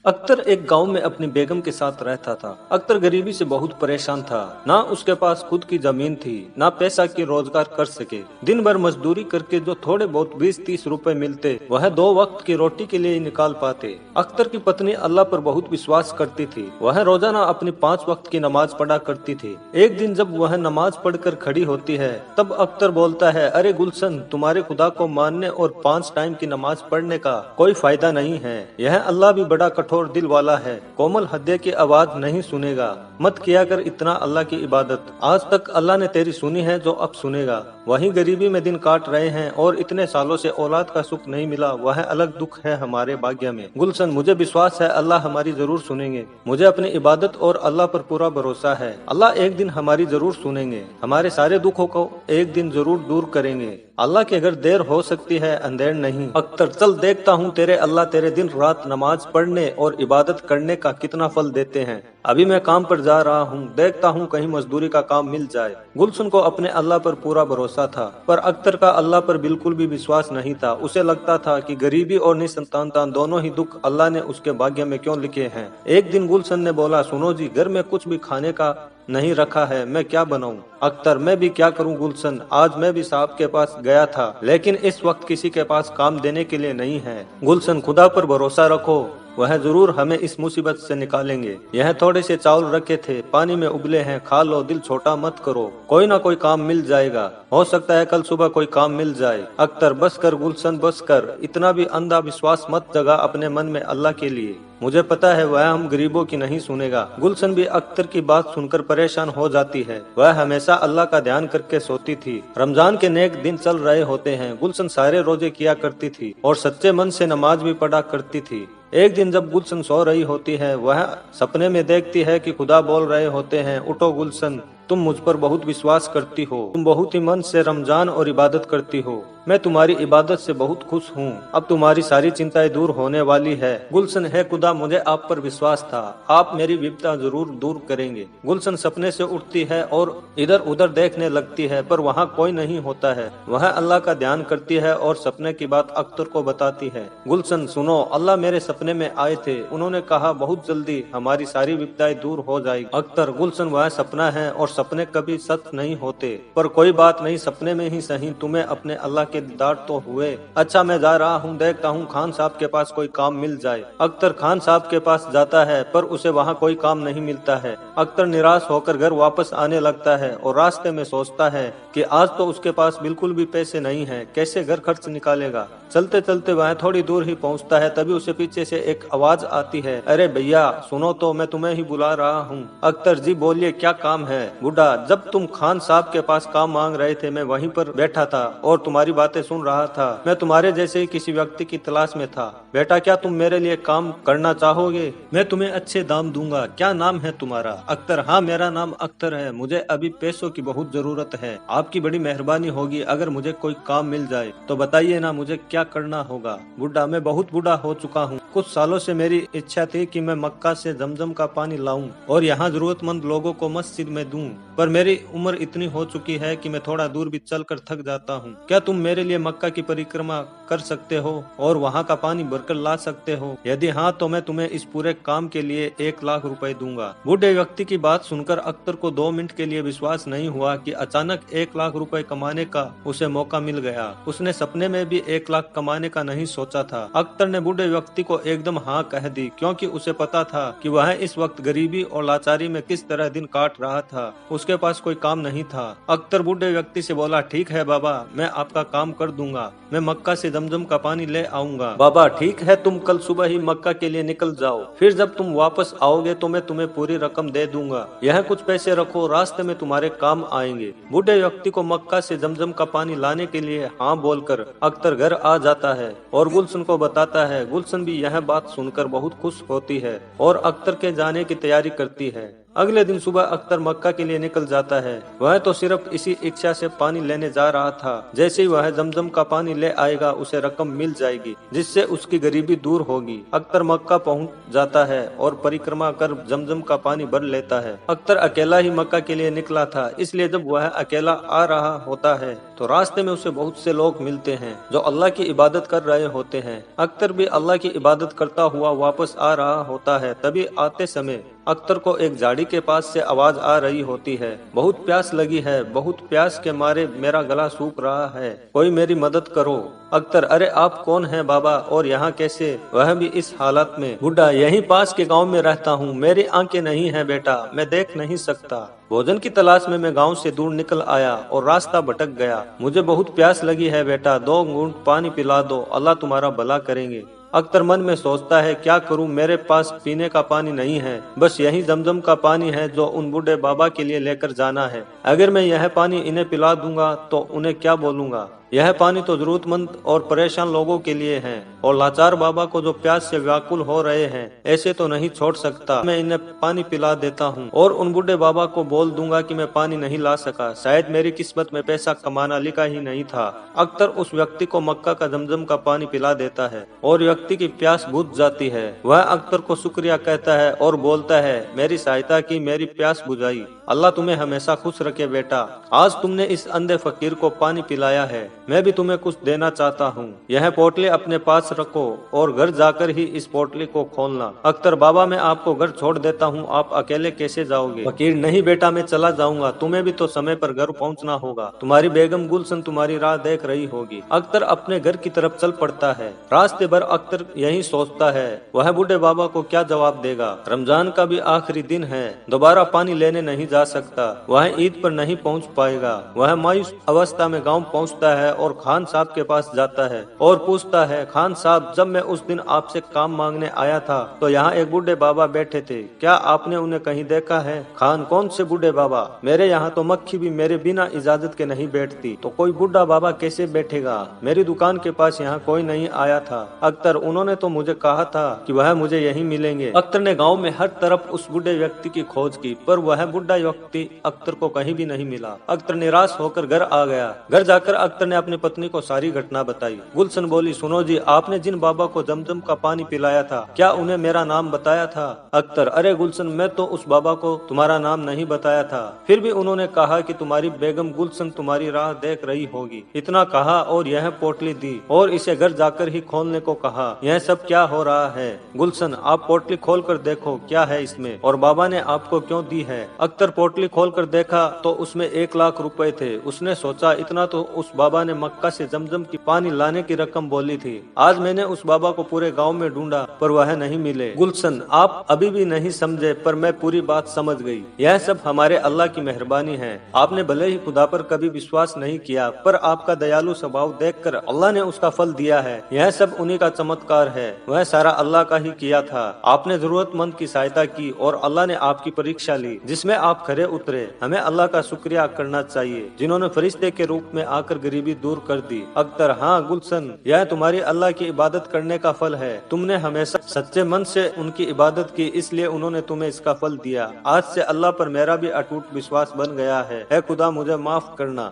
अख्तर एक गांव में अपनी बेगम के साथ रहता था। अख्तर गरीबी से बहुत परेशान था। ना उसके पास खुद की जमीन थी, ना पैसा की रोजगार कर सके। दिन भर मजदूरी करके जो थोड़े बहुत 20-30 रुपए मिलते वह 2 वक्त की रोटी के लिए ही निकाल पाते। अख्तर की पत्नी अल्लाह पर बहुत विश्वास करती थी। वह रोजाना अपनी 5 वक्त की नमाज पढ़ा करती थी। एक दिन जब वह नमाज पढ़कर खड़ी होती है तब अख्तर बोलता है, अरे गुलशन, तुम्हारे खुदा को मानने और 5 टाइम की नमाज पढ़ने का कोई फायदा नहीं है। यह अल्लाह भी बड़ा कठोर दिल वाला है, कोमल हृदय की आवाज नहीं सुनेगा। मत किया कर इतना अल्लाह की इबादत। आज तक अल्लाह ने तेरी सुनी है, जो अब सुनेगा। वही गरीबी में दिन काट रहे हैं और इतने सालों से औलाद का सुख नहीं मिला, वह अलग दुख है हमारे भाग्य में। गुलशन, मुझे विश्वास है अल्लाह हमारी जरूर सुनेंगे। मुझे अपनी इबादत और अल्लाह पर पूरा भरोसा है। अल्लाह एक दिन हमारी जरूर सुनेंगे, हमारे सारे दुखों को एक दिन जरूर दूर करेंगे। अल्लाह की अगर देर हो सकती है, अंधेर नहीं। अख्तर, चल देखता हूँ तेरे अल्लाह तेरे दिन रात नमाज पढ़ने और इबादत करने का कितना फल देते हैं। अभी मैं काम पर जा रहा हूँ, देखता हूँ कहीं मजदूरी का काम मिल जाए। गुलशन को अपने अल्लाह पर पूरा भरोसा था, पर अख्तर का अल्लाह पर बिल्कुल भी विश्वास नहीं था। उसे लगता था कि गरीबी और निसंतानता दोनों ही दुख अल्लाह ने उसके भाग्य में क्यों लिखे हैं। एक दिन गुलशन ने बोला, सुनो जी, घर में कुछ भी खाने का नहीं रखा है, मैं क्या बनाऊं? अख्तर, मैं भी क्या करूं गुलशन, आज मैं भी साहब के पास गया था, लेकिन इस वक्त किसी के पास काम देने के लिए नहीं है। गुलशन, खुदा पर भरोसा रखो, वह जरूर हमें इस मुसीबत से निकालेंगे। यह थोड़े से चावल रखे थे, पानी में उबले हैं, खा लो, दिल छोटा मत करो, कोई ना कोई काम मिल जाएगा। हो सकता है कल सुबह कोई काम मिल जाए। अख्तर, बस कर गुलशन, बस कर, इतना भी अंधा विश्वास मत जगा अपने मन में अल्लाह के लिए। मुझे पता है वह हम गरीबों की नहीं सुनेगा। गुलशन भी अख्तर की बात सुनकर परेशान हो जाती है। वह हमेशा अल्लाह का ध्यान करके सोती थी। रमजान के नेक दिन चल रहे होते हैं। गुलशन सारे रोजे किया करती थी और सच्चे मन से नमाज भी पढ़ा करती थी। एक दिन जब गुलशन सो रही होती है, वह सपने में देखती है कि खुदा बोल रहे होते हैं, उठो गुलशन, तुम मुझ पर बहुत विश्वास करती हो, तुम बहुत ही मन से रमजान और इबादत करती हो। मैं तुम्हारी इबादत से बहुत खुश हूँ। अब तुम्हारी सारी चिंताएं दूर होने वाली है। गुलशन, है खुदा, मुझे आप पर विश्वास था, आप मेरी विपदा जरूर दूर करेंगे। गुलशन सपने से उठती है और इधर उधर देखने लगती है, पर वहाँ कोई नहीं होता है। वह अल्लाह का ध्यान करती है और सपने की बात अख्तर को बताती है। गुलशन, सुनो, अल्लाह मेरे सपने में आए थे, उन्होंने कहा बहुत जल्दी हमारी सारी विपदाएं दूर हो जाएगी। अख्तर, गुलशन, वह सपना है और सपने कभी सच नहीं होते, पर कोई बात नहीं, सपने में ही सही तुम्हें अपने अल्लाह के दीदार तो हुए। अच्छा, मैं जा रहा हूँ, देखता हूँ खान साहब के पास कोई काम मिल जाए। अख्तर खान साहब के पास जाता है, पर उसे वहाँ कोई काम नहीं मिलता है। अख्तर निराश होकर घर वापस आने लगता है और रास्ते में सोचता है कि आज तो उसके पास बिल्कुल भी पैसे नहीं है, कैसे घर खर्च निकालेगा। चलते चलते वह थोड़ी दूर ही पहुँचता है, तभी उसे पीछे से एक आवाज आती है, अरे भैया सुनो तो, मैं तुम्हें ही बुला रहा हूँ। अख्तर, जी बोलिए, क्या काम है? बुढ़ा, जब तुम खान साहब के पास काम मांग रहे थे, मैं वहीं पर बैठा था और तुम्हारी बातें सुन रहा था। मैं तुम्हारे जैसे ही किसी व्यक्ति की तलाश में था। बेटा, क्या तुम मेरे लिए काम करना चाहोगे? मैं तुम्हें अच्छे दाम दूंगा। क्या नाम है तुम्हारा? अख्तर, हाँ मेरा नाम अख्तर है, मुझे अभी पैसों की बहुत जरूरत है, आपकी बड़ी मेहरबानी होगी अगर मुझे कोई काम मिल जाए तो बताइए ना, मुझे क्या करना होगा? बुढ़ा, मैं बहुत बूढ़ा हो चुका हूँ, कुछ सालों से मेरी इच्छा थी कि मैं मक्का से जमजम का पानी लाऊं और यहाँ जरूरतमंद लोगों को मस्जिद में दूं, पर मेरी उम्र इतनी हो चुकी है कि मैं थोड़ा दूर भी चलकर थक जाता हूँ। क्या तुम मेरे लिए मक्का की परिक्रमा कर सकते हो और वहाँ का पानी भरकर ला सकते हो? यदि हाँ तो मैं तुम्हें इस पूरे काम के लिए 1 लाख रुपए दूंगा। बूढ़े व्यक्ति की बात सुनकर अख्तर को 2 मिनट के लिए विश्वास नहीं हुआ कि अचानक 1 लाख रुपए कमाने का उसे मौका मिल गया। उसने सपने में भी 1 लाख कमाने का नहीं सोचा था। अख्तर ने बूढ़े व्यक्ति को एकदम हाँ कह दी, क्योंकि उसे पता था कि वह इस वक्त गरीबी और लाचारी में किस तरह दिन काट रहा था। उसके पास कोई काम नहीं था। अख्तर बूढ़े व्यक्ति से बोला, ठीक है बाबा, मैं आपका काम कर दूंगा, मैं मक्का से जमजम का पानी ले आऊंगा। बाबा ठीक है, तुम कल सुबह ही मक्का के लिए निकल जाओ, फिर जब तुम वापस आओगे तो मैं तुम्हें पूरी रकम दे दूंगा। यह कुछ पैसे रखो, रास्ते में तुम्हारे काम आएंगे। बूढ़े व्यक्ति को मक्का से जमजम का पानी लाने के लिए हाँ बोलकर अख्तर घर आ जाता है और गुलशन को बताता है। गुलशन भी यह बात सुनकर बहुत खुश होती है और अख्तर के जाने की तैयारी करती है। अगले दिन सुबह अख्तर मक्का के लिए निकल जाता है। वह तो सिर्फ इसी इच्छा से पानी लेने जा रहा था। जैसे ही वह जमजम का पानी ले आएगा उसे रकम मिल जाएगी, जिससे उसकी गरीबी दूर होगी। अख्तर मक्का पहुंच जाता है और परिक्रमा कर जमजम का पानी भर लेता है। अख्तर अकेला ही मक्का के लिए निकला था, इसलिए जब वह अकेला आ रहा होता है तो रास्ते में उसे बहुत से लोग मिलते हैं जो अल्लाह की इबादत कर रहे होते हैं। अख्तर भी अल्लाह की इबादत करता हुआ वापस आ रहा होता है। तभी आते समय अख्तर को एक झाड़ी के पास से आवाज आ रही होती है, बहुत प्यास लगी है, बहुत प्यास के मारे मेरा गला सूख रहा है, कोई मेरी मदद करो। अख्तर, अरे आप कौन हैं बाबा, और यहाँ कैसे, वह भी इस हालत में। बुढ़ा, यहीं पास के गांव में रहता हूँ, मेरी आंखें नहीं है बेटा, मैं देख नहीं सकता। भोजन की तलाश में मैं गांव से दूर निकल आया और रास्ता भटक गया। मुझे बहुत प्यास लगी है बेटा, 2 घूंट पानी पिला दो, अल्लाह तुम्हारा भला करेंगे। अख्तर मन में सोचता है, क्या करूं, मेरे पास पीने का पानी नहीं है, बस यही जमजम का पानी है जो उन बूढ़े बाबा के लिए लेकर जाना है। अगर मैं यह पानी इन्हें पिला दूंगा तो उन्हें क्या बोलूंगा। यह पानी तो जरूरतमंद और परेशान लोगों के लिए है, और लाचार बाबा को जो प्यास से व्याकुल हो रहे हैं, ऐसे तो नहीं छोड़ सकता। मैं इन्हें पानी पिला देता हूँ और उन बूढ़े बाबा को बोल दूंगा कि मैं पानी नहीं ला सका, शायद मेरी किस्मत में पैसा कमाना लिखा ही नहीं था। अख्तर उस व्यक्ति को मक्का का जमजम का पानी पिला देता है और व्यक्ति की प्यास बुझ जाती है। वह अख्तर को शुक्रिया कहता है और बोलता है, मेरी सहायता की, मेरी प्यास बुझाई, अल्लाह तुम्हें हमेशा खुश रखे बेटा। आज तुमने इस अंधे फकीर को पानी पिलाया है, मैं भी तुम्हें कुछ देना चाहता हूँ। यह पोटली अपने पास रखो और घर जाकर ही इस पोटली को खोलना। अख्तर, बाबा मैं आपको घर छोड़ देता हूँ, आप अकेले कैसे जाओगे। फकीर, नहीं बेटा, मैं चला जाऊंगा, तुम्हें भी तो समय पर घर पहुँचना होगा, तुम्हारी बेगम गुलशन तुम्हारी राह देख रही होगी। अख्तर अपने घर की तरफ चल पड़ता है। रास्ते भर अख्तर यही सोचता है, वह बूढ़े बाबा को क्या जवाब देगा। रमजान का भी आखिरी दिन है, दोबारा पानी लेने नहीं जा सकता, वह ईद पर नहीं पहुँच पाएगा। वह मायूस अवस्था में गाँव पहुँचता है और खान साहब के पास जाता है और पूछता है, खान साहब, जब मैं उस दिन आपसे काम मांगने आया था तो यहाँ एक बूढ़े बाबा बैठे थे, क्या आपने उन्हें कहीं देखा है। खान, कौन से बूढ़े बाबा, मेरे यहाँ तो मक्खी भी मेरे बिना इजाजत के नहीं बैठती, तो कोई बूढ़ा बाबा कैसे बैठेगा। मेरी दुकान के पास यहाँ कोई नहीं आया था। अख्तर, उन्होंने तो मुझे कहा था कि वह मुझे यहीं मिलेंगे। अख्तर ने गाँव में हर तरफ उस बूढ़े व्यक्ति की खोज की, पर वह बूढ़ा व्यक्ति अख्तर को कहीं भी नहीं मिला। अख्तर निराश होकर घर आ गया। घर जाकर अख्तर ने अपनी पत्नी को सारी घटना बताई। गुलशन बोली, सुनो जी, आपने जिन बाबा को जमजम का पानी पिलाया था, क्या उन्हें मेरा नाम बताया था। अख्तर, अरे गुलशन, मैं तो उस बाबा को तुम्हारा नाम नहीं बताया था, फिर भी उन्होंने कहा कि तुम्हारी बेगम गुलशन तुम्हारी राह देख रही होगी, इतना कहा और यह पोटली दी और इसे घर जाकर ही खोलने को कहा। यह सब क्या हो रहा है। गुलशन, आप पोटली खोल कर देखो क्या है इसमें, और बाबा ने आपको क्यों दी है। अख्तर पोटली खोल कर देखा तो उसमें 1 लाख रुपए थे। उसने सोचा, इतना तो उस बाबा ने मक्का से जमजम की पानी लाने की रकम बोली थी। आज मैंने उस बाबा को पूरे गांव में ढूंढा पर वह नहीं मिले। गुलशन, आप अभी भी नहीं समझे, पर मैं पूरी बात समझ गई। यह सब हमारे अल्लाह की मेहरबानी है। आपने भले ही खुदा पर कभी विश्वास नहीं किया, पर आपका दयालु स्वभाव देखकर अल्लाह ने उसका फल दिया है। यह सब उन्हीं का चमत्कार है, वह सारा अल्लाह का ही किया था। आपने जरूरतमंद की सहायता की और अल्लाह ने आपकी परीक्षा ली, जिसमें आप खरे उतरे। हमें अल्लाह का शुक्रिया करना चाहिए, जिन्होंने फरिश्ते के रूप में आकर गरीबी दूर कर दी। अख्तर, हाँ गुलशन, यह तुम्हारी अल्लाह की इबादत करने का फल है। तुमने हमेशा सच्चे मन से उनकी इबादत की, इसलिए उन्होंने तुम्हें इसका फल दिया। आज से अल्लाह पर मेरा भी अटूट विश्वास बन गया है। ऐ खुदा, मुझे माफ करना।